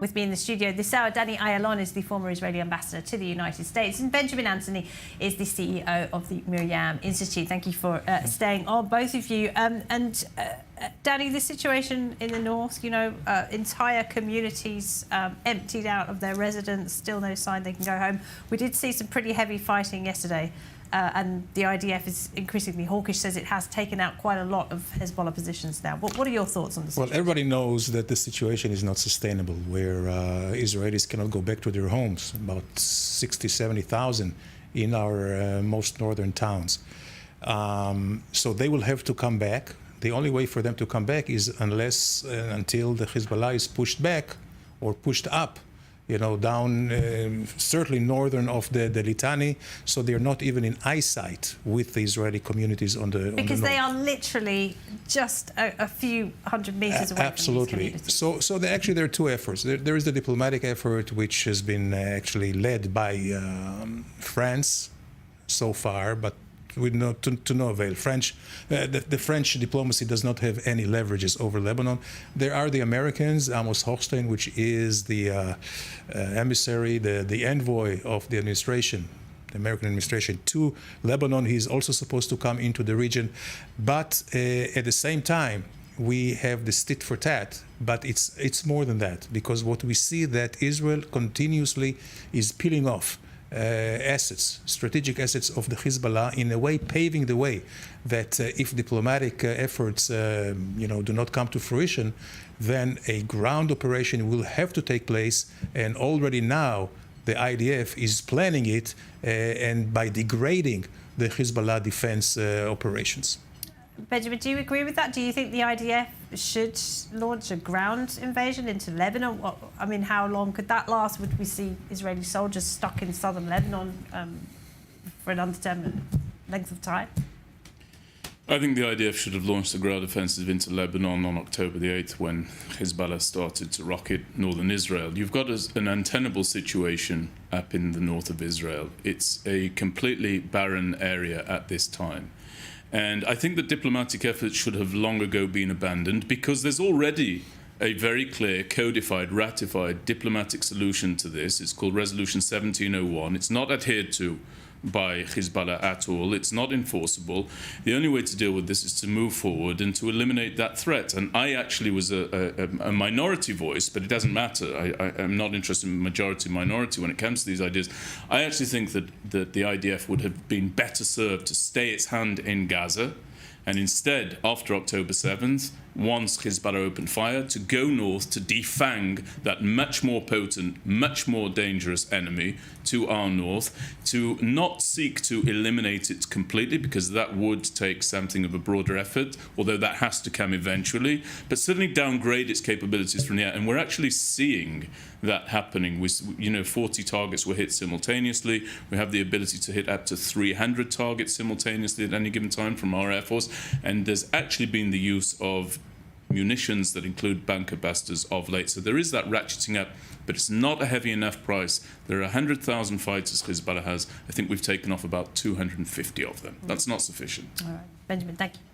With me in the studio this hour, Danny Ayalon is the former Israeli ambassador to the United States, and Benjamin Anthony is the CEO of the Miriam Institute. Thank you for staying on, both of you. Danny, the situation in the north, entire communities emptied out of their residents, still no sign they can go home. We did see some pretty heavy fighting yesterday. And the IDF is increasingly hawkish, says it has taken out quite a lot of Hezbollah positions now. What are your thoughts on this? Well, everybody knows that the situation is not sustainable, where Israelis cannot go back to their homes, about 60, 70,000 in our most northern towns. So they will have to come back. The only way for them to come back is until the Hezbollah is pushed back or pushed up, down certainly northern of the Litani, so they're not even in eyesight with the Israeli communities on the because on the they north. are literally just a few hundred meters away Absolutely. from these communities. So there are two efforts. There is the diplomatic effort, which has been actually led by France so far, but with to no avail. The French diplomacy does not have any leverages over Lebanon. There are the Americans, Amos Hochstein, which is the emissary, the envoy of the administration, the American administration to Lebanon. He's also supposed to come into the region. But at the same time, we have this tit for tat, but it's more than that, because what we see that Israel continuously is peeling off strategic assets of the Hezbollah, in a way paving the way that if diplomatic efforts do not come to fruition, then a ground operation will have to take place, and already now the IDF is planning it, and by degrading the Hezbollah defense operations. Benjamin, do you agree with that? Do you think the IDF should launch a ground invasion into Lebanon? I mean, how long could that last? Would we see Israeli soldiers stuck in southern Lebanon for an undetermined length of time? I think the IDF should have launched a ground offensive into Lebanon on October the 8th when Hezbollah started to rocket northern Israel. You've got an untenable situation up in the north of Israel. It's a completely barren area at this time. And I think that diplomatic efforts should have long ago been abandoned, because there's already a very clear, codified, ratified diplomatic solution to this. It's called Resolution 1701. It's not adhered to by Hezbollah at all. It's not enforceable. The only way to deal with this is to move forward and to eliminate that threat. And I actually was a minority voice, but it doesn't matter. I'm not interested in majority minority when it comes to these ideas. I actually think that the IDF would have been better served to stay its hand in Gaza, and instead, after October 7th, once Hezbollah opened fire, to go north to defang that much more potent, much more dangerous enemy to our north, to not seek to eliminate it completely, because that would take something of a broader effort, although that has to come eventually, but certainly downgrade its capabilities from the air. And we're actually seeing that happening. 40 targets were hit simultaneously. We have the ability to hit up to 300 targets simultaneously at any given time from our Air Force. And there's actually been the use of munitions that include bunker busters of late. So there is that ratcheting up, but it's not a heavy enough price. There are 100,000 fighters Hezbollah has. I think we've taken off about 250 of them. That's not sufficient. All right. Benjamin, thank you.